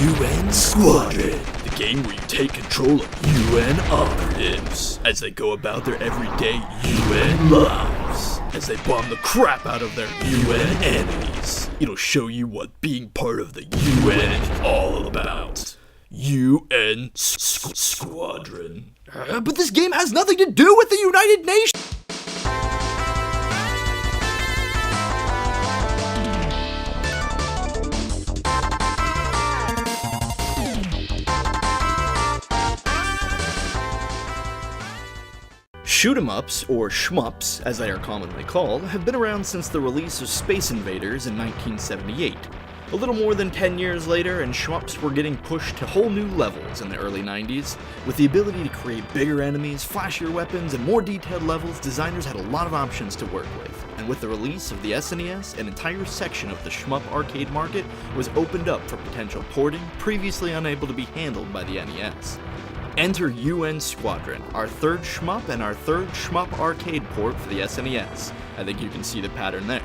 un-squadron, the game where you take control of UN operatives as they go about their everyday UN lives, as they bomb the crap out of their UN enemies. It'll show you what being part of the UN is all about. Un-squadron. But this game has nothing to do with the United Nations! Shoot-em-ups, or shmups, as they are commonly called, have been around since the release of Space Invaders in 1978. A little more than 10 years later, and shmups were getting pushed to whole new levels in the early 90s. With the ability to create bigger enemies, flashier weapons, and more detailed levels, designers had a lot of options to work with. And with the release of the SNES, an entire section of the shmup arcade market was opened up for potential porting, previously unable to be handled by the NES. Enter un-squadron, our third shmup and our third shmup arcade port for the SNES. I think you can see the pattern there.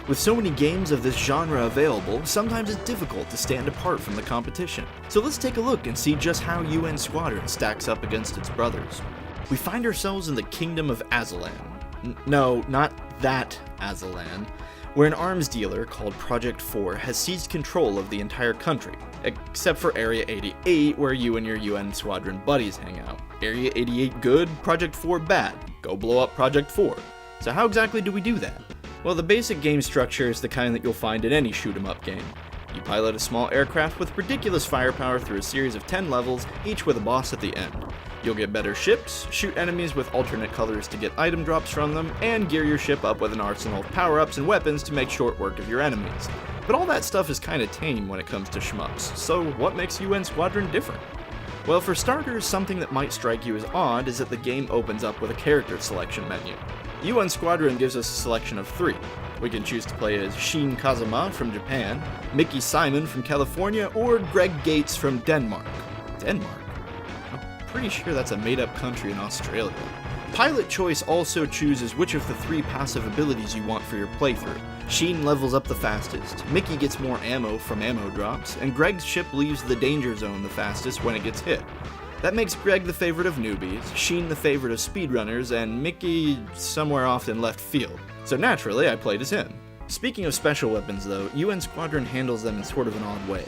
With so many games of this genre available, sometimes it's difficult to stand apart from the competition. So let's take a look and see just how un-squadron stacks up against its brothers. We find ourselves in the kingdom of Azalan. No, not that Azalan, where an arms dealer called Project 4 has seized control of the entire country, except for Area 88, where you and your un-squadron buddies hang out. Area 88 good, Project 4 bad. Go blow up Project 4. So how exactly do we do that? Well, the basic game structure is the kind that you'll find in any shoot-em-up game. You pilot a small aircraft with ridiculous firepower through a series of 10 levels, each with a boss at the end. You'll get better ships, shoot enemies with alternate colors to get item drops from them, and gear your ship up with an arsenal of power-ups and weapons to make short work of your enemies. But all that stuff is kinda tame when it comes to shmups, so what makes un-squadron different? Well, for starters, something that might strike you as odd is that the game opens up with a character selection menu. un-squadron gives us a selection of 3. We can choose to play as Shin Kazama from Japan, Mickey Simon from California, or Greg Gates from Denmark. Denmark? I'm pretty sure that's a made-up country in Australia. Pilot choice also chooses which of the 3 passive abilities you want for your playthrough. Sheen levels up the fastest, Mickey gets more ammo from ammo drops, and Greg's ship leaves the danger zone the fastest when it gets hit. That makes Greg the favorite of newbies, Sheen the favorite of speedrunners, and Mickey somewhere off in left field. So naturally, I played as him. Speaking of special weapons though, un-squadron handles them in sort of an odd way.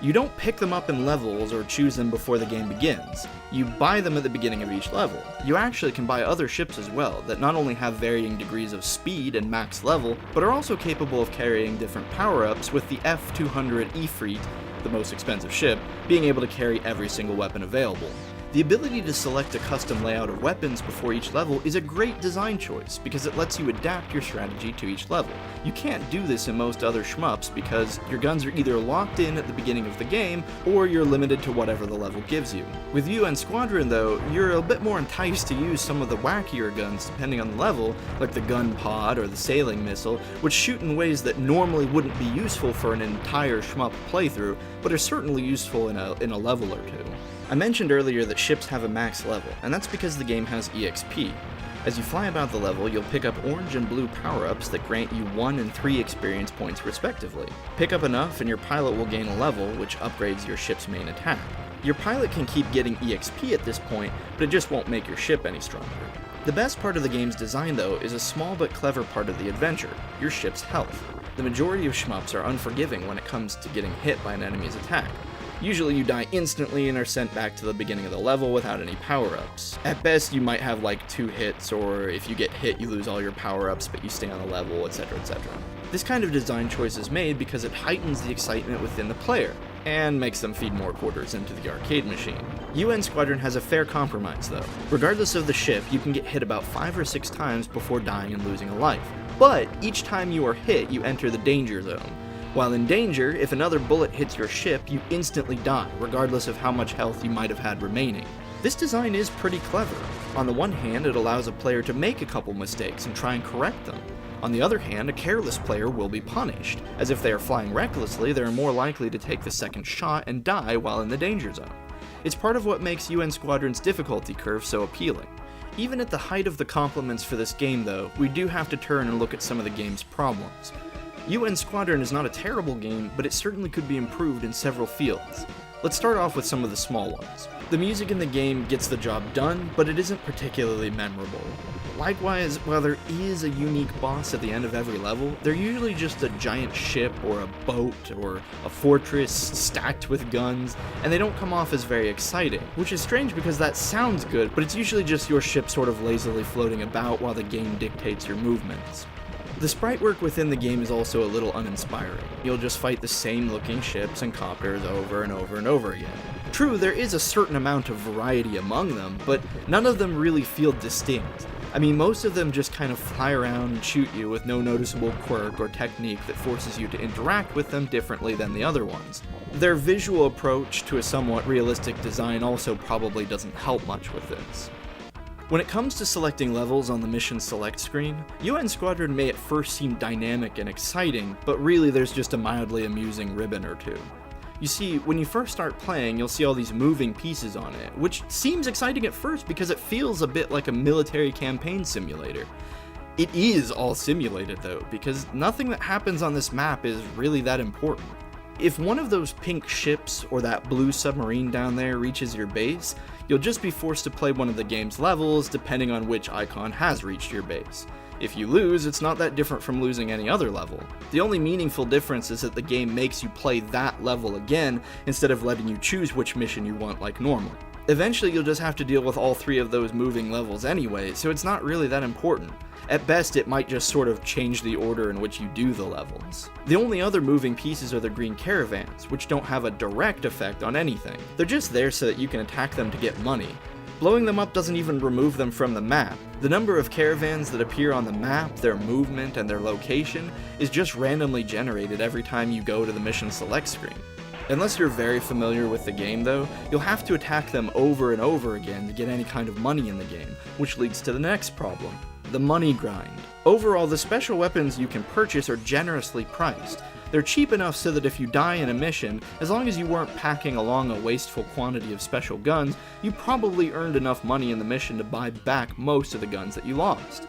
You don't pick them up in levels or choose them before the game begins. You buy them at the beginning of each level. You actually can buy other ships as well, that not only have varying degrees of speed and max level, but are also capable of carrying different power-ups, with the F-200 Ifrit, the most expensive ship, being able to carry every single weapon available. The ability to select a custom layout of weapons before each level is a great design choice because it lets you adapt your strategy to each level. You can't do this in most other shmups because your guns are either locked in at the beginning of the game or you're limited to whatever the level gives you. With un-squadron though, you're a bit more enticed to use some of the wackier guns depending on the level, like the gun pod or the sailing missile, which shoot in ways that normally wouldn't be useful for an entire shmup playthrough, but are certainly useful in a level or two. I mentioned earlier that ships have a max level, and that's because the game has EXP. As you fly about the level, you'll pick up orange and blue power-ups that grant you 1 and 3 experience points respectively. Pick up enough and your pilot will gain a level, which upgrades your ship's main attack. Your pilot can keep getting EXP at this point, but it just won't make your ship any stronger. The best part of the game's design though is a small but clever part of the adventure, your ship's health. The majority of shmups are unforgiving when it comes to getting hit by an enemy's attack. Usually you die instantly and are sent back to the beginning of the level without any power-ups. At best you might have like 2 hits, or if you get hit you lose all your power-ups but you stay on the level, etc, etc. This kind of design choice is made because it heightens the excitement within the player, and makes them feed more quarters into the arcade machine. un-squadron has a fair compromise though. Regardless of the ship, you can get hit about 5 or 6 times before dying and losing a life. But each time you are hit, you enter the danger zone. While in danger, if another bullet hits your ship, you instantly die, regardless of how much health you might have had remaining. This design is pretty clever. On the one hand, it allows a player to make a couple mistakes and try and correct them. On the other hand, a careless player will be punished, as if they are flying recklessly, they are more likely to take the second shot and die while in the danger zone. It's part of what makes un-squadron's difficulty curve so appealing. Even at the height of the compliments for this game though, we do have to turn and look at some of the game's problems. Un-Squadron is not a terrible game, but it certainly could be improved in several fields. Let's start off with some of the small ones. The music in the game gets the job done, but it isn't particularly memorable. Likewise, while there is a unique boss at the end of every level, they're usually just a giant ship or a boat or a fortress stacked with guns, and they don't come off as very exciting, which is strange because that sounds good, but it's usually just your ship sort of lazily floating about while the game dictates your movements. The sprite work within the game is also a little uninspiring. You'll just fight the same looking ships and copters over and over and over again. True, there is a certain amount of variety among them, but none of them really feel distinct. I mean, most of them just kind of fly around and shoot you with no noticeable quirk or technique that forces you to interact with them differently than the other ones. Their visual approach to a somewhat realistic design also probably doesn't help much with this. When it comes to selecting levels on the mission select screen, Un-Squadron may at first seem dynamic and exciting, but really there's just a mildly amusing ribbon or two. You see, when you first start playing, you'll see all these moving pieces on it, which seems exciting at first because it feels a bit like a military campaign simulator. It is all simulated though, because nothing that happens on this map is really that important. If one of those pink ships or that blue submarine down there reaches your base, you'll just be forced to play one of the game's levels depending on which icon has reached your base. If you lose, it's not that different from losing any other level. The only meaningful difference is that the game makes you play that level again instead of letting you choose which mission you want like normal. Eventually you'll just have to deal with all three of those moving levels anyway, so it's not really that important. At best, it might just sort of change the order in which you do the levels. The only other moving pieces are the green caravans, which don't have a direct effect on anything. They're just there so that you can attack them to get money. Blowing them up doesn't even remove them from the map. The number of caravans that appear on the map, their movement, and their location is just randomly generated every time you go to the mission select screen. Unless you're very familiar with the game though, you'll have to attack them over and over again to get any kind of money in the game, which leads to the next problem: the money grind. Overall, the special weapons you can purchase are generously priced. They're cheap enough so that if you die in a mission, as long as you weren't packing along a wasteful quantity of special guns, you probably earned enough money in the mission to buy back most of the guns that you lost.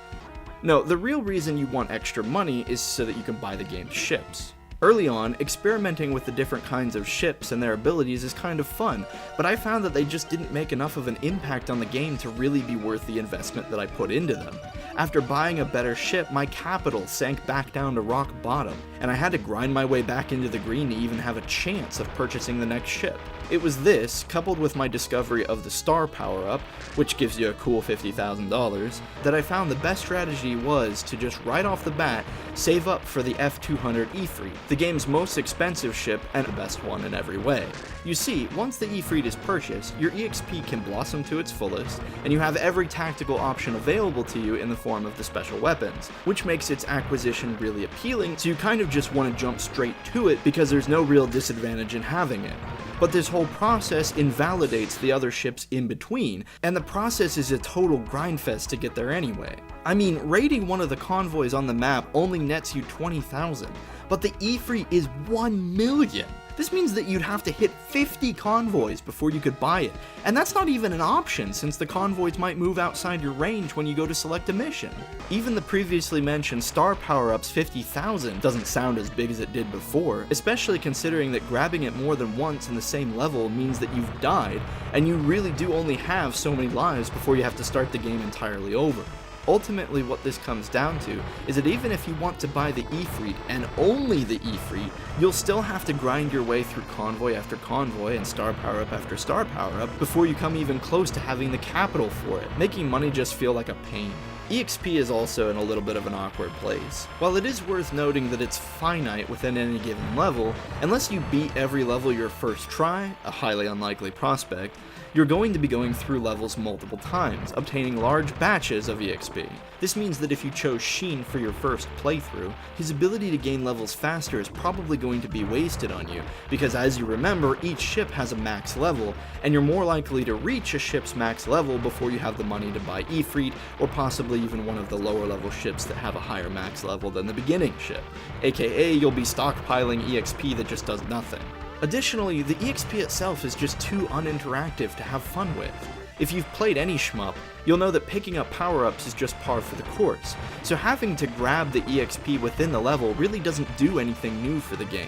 No, the real reason you want extra money is so that you can buy the game's ships. Early on, experimenting with the different kinds of ships and their abilities is kind of fun, but I found that they just didn't make enough of an impact on the game to really be worth the investment that I put into them. After buying a better ship, my capital sank back down to rock bottom, and I had to grind my way back into the green to even have a chance of purchasing the next ship. It was this, coupled with my discovery of the star power-up, which gives you a cool $50,000, that I found the best strategy was to just right off the bat save up for the F-200 Ifrit, the game's most expensive ship and the best one in every way. You see, once the Ifrit is purchased, your EXP can blossom to its fullest, and you have every tactical option available to you in the form of the special weapons, which makes its acquisition really appealing, so you kind of just want to jump straight to it because there's no real disadvantage in having it. But this whole process invalidates the other ships in between, and the process is a total grindfest to get there anyway. I mean, raiding one of the convoys on the map only nets you 20,000, but the Ifrit is 1 million! This means that you'd have to hit 50 convoys before you could buy it, and that's not even an option since the convoys might move outside your range when you go to select a mission. Even the previously mentioned star power-up's 50,000 doesn't sound as big as it did before, especially considering that grabbing it more than once in the same level means that you've died, and you really do only have so many lives before you have to start the game entirely over. Ultimately, what this comes down to is that even if you want to buy the Ifrit, and only the Ifrit, you'll still have to grind your way through convoy after convoy and star power-up after star power-up before you come even close to having the capital for it, making money just feel like a pain. EXP is also in a little bit of an awkward place. While it is worth noting that it's finite within any given level, unless you beat every level your first try, a highly unlikely prospect, you're going to be going through levels multiple times, obtaining large batches of EXP. This means that if you chose Sheen for your first playthrough, his ability to gain levels faster is probably going to be wasted on you, because as you remember, each ship has a max level, and you're more likely to reach a ship's max level before you have the money to buy Ifrit, or possibly even one of the lower level ships that have a higher max level than the beginning ship, aka you'll be stockpiling EXP that just does nothing. Additionally, the EXP itself is just too uninteractive to have fun with. If you've played any shmup, you'll know that picking up power-ups is just par for the course, so having to grab the EXP within the level really doesn't do anything new for the game.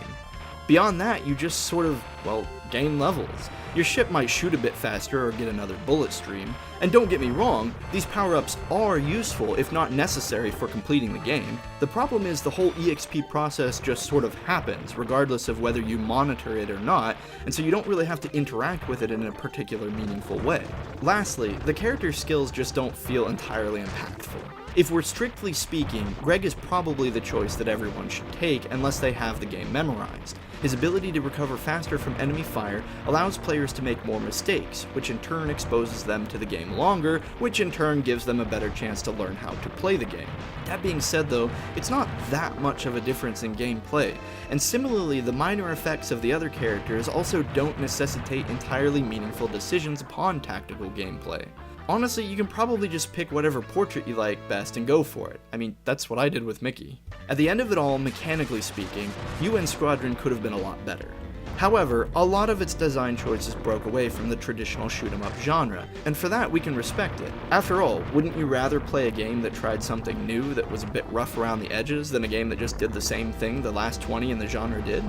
Beyond that, you just sort of, well, gain levels. Your ship might shoot a bit faster or get another bullet stream, and don't get me wrong, these power-ups are useful if not necessary for completing the game. The problem is the whole EXP process just sort of happens, regardless of whether you monitor it or not, and so you don't really have to interact with it in a particular meaningful way. Lastly, the character skills just don't feel entirely impactful. If we're strictly speaking, Greg is probably the choice that everyone should take unless they have the game memorized. His ability to recover faster from enemy fire allows players to make more mistakes, which in turn exposes them to the game longer, which in turn gives them a better chance to learn how to play the game. That being said though, it's not that much of a difference in gameplay, and similarly the minor effects of the other characters also don't necessitate entirely meaningful decisions upon tactical gameplay. Honestly, you can probably just pick whatever portrait you like best and go for it. I mean, that's what I did with Mickey. At the end of it all, mechanically speaking, un-squadron could have been a lot better. However, a lot of its design choices broke away from the traditional shoot-'em-up genre, and for that we can respect it. After all, wouldn't you rather play a game that tried something new that was a bit rough around the edges than a game that just did the same thing the last 20 in the genre did?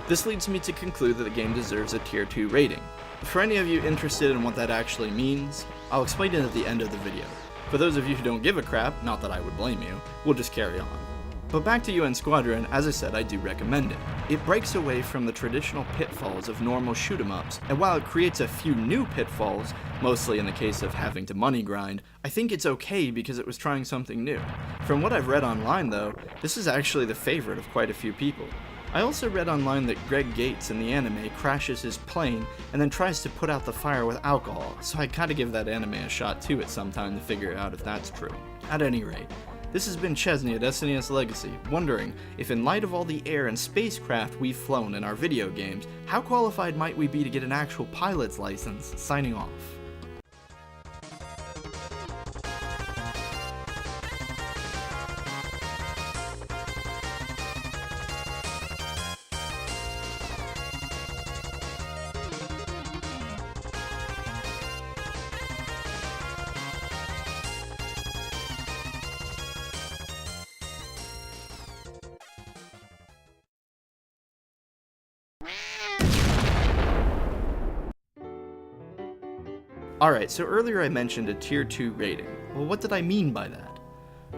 This leads me to conclude that the game deserves a tier 2 rating. For any of you interested in what that actually means, I'll explain it at the end of the video. For those of you who don't give a crap, not that I would blame you, we'll just carry on. But back to un-squadron, as I said, I do recommend it. It breaks away from the traditional pitfalls of normal shoot-'em-ups, and while it creates a few new pitfalls, mostly in the case of having to money grind, I think it's okay because it was trying something new. From what I've read online though, this is actually the favorite of quite a few people. I also read online that Greg Gates in the anime crashes his plane and then tries to put out the fire with alcohol, so I gotta give that anime a shot too at some time to figure out if that's true. At any rate, this has been Chezni at SNES Legacy, wondering if in light of all the air and spacecraft we've flown in our video games, how qualified might we be to get an actual pilot's license, signing off. Alright, so earlier I mentioned a tier 2 rating. Well, what did I mean by that?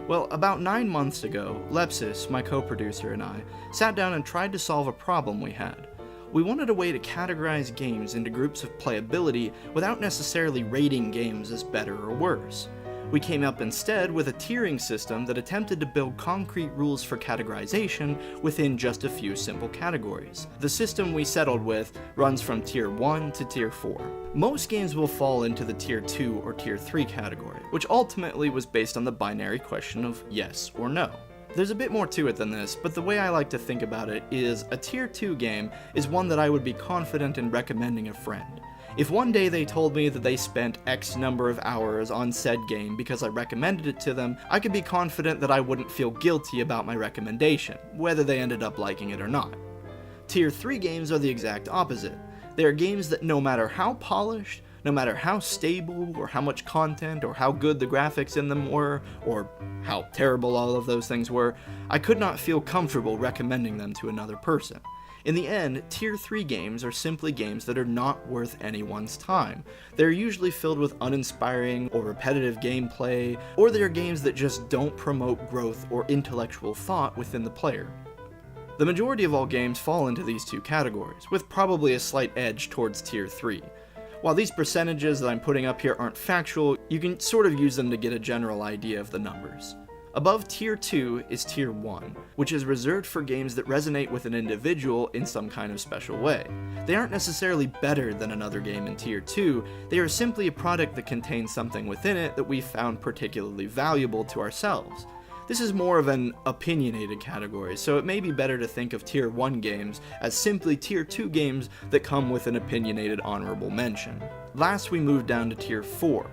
Well, about 9 months ago, Lepcis, my co-producer, and I sat down and tried to solve a problem we had. We wanted a way to categorize games into groups of playability without necessarily rating games as better or worse. We came up instead with a tiering system that attempted to build concrete rules for categorization within just a few simple categories. The system we settled with runs from tier 1 to tier 4. Most games will fall into the tier 2 or tier 3 category, which ultimately was based on the binary question of yes or no. There's a bit more to it than this, but the way I like to think about it is a tier 2 game is one that I would be confident in recommending a friend. If one day they told me that they spent X number of hours on said game because I recommended it to them, I could be confident that I wouldn't feel guilty about my recommendation, whether they ended up liking it or not. Tier 3 games are the exact opposite. They are games that no matter how polished, no matter how stable, or how much content, or how good the graphics in them were, or how terrible all of those things were, I could not feel comfortable recommending them to another person. In the end, tier 3 games are simply games that are not worth anyone's time. They're usually filled with uninspiring or repetitive gameplay, or they're games that just don't promote growth or intellectual thought within the player. The majority of all games fall into these two categories, with probably a slight edge towards tier 3. While these percentages that I'm putting up here aren't factual, you can sort of use them to get a general idea of the numbers. Above tier 2 is tier 1, which is reserved for games that resonate with an individual in some kind of special way. They aren't necessarily better than another game in tier 2, they are simply a product that contains something within it that we found particularly valuable to ourselves. This is more of an opinionated category, so it may be better to think of tier 1 games as simply tier 2 games that come with an opinionated honorable mention. Last we move down to tier 4.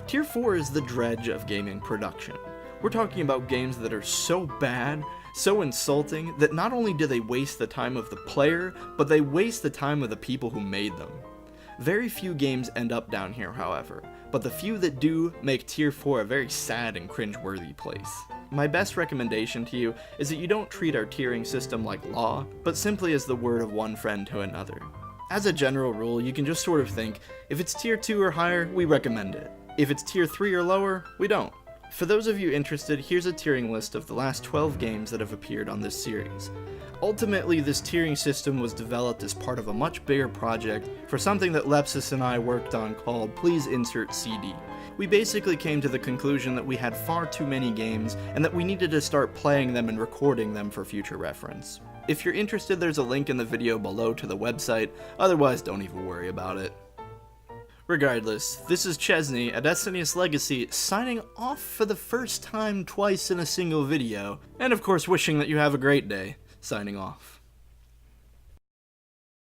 Tier 4 is the dredge of gaming production. We're talking about games that are so bad, so insulting, that not only do they waste the time of the player, but they waste the time of the people who made them. Very few games end up down here, however, but the few that do make Tier 4 a very sad and cringe-worthy place. My best recommendation to you is that you don't treat our tiering system like law, but simply as the word of one friend to another. As a general rule, you can just sort of think, if it's Tier 2 or higher, we recommend it. If it's Tier 3 or lower, we don't. For those of you interested, here's a tiering list of the last 12 games that have appeared on this series. Ultimately, this tiering system was developed as part of a much bigger project for something that Lepcis and I worked on called Please Insert CD. We basically came to the conclusion that we had far too many games and that we needed to start playing them and recording them for future reference. If you're interested, there's a link in the video below to the website, otherwise don't even worry about it. Regardless, this is Chezni at SNES Legacy signing off for the first time twice in a single video, and of course wishing that you have a great day. Signing off.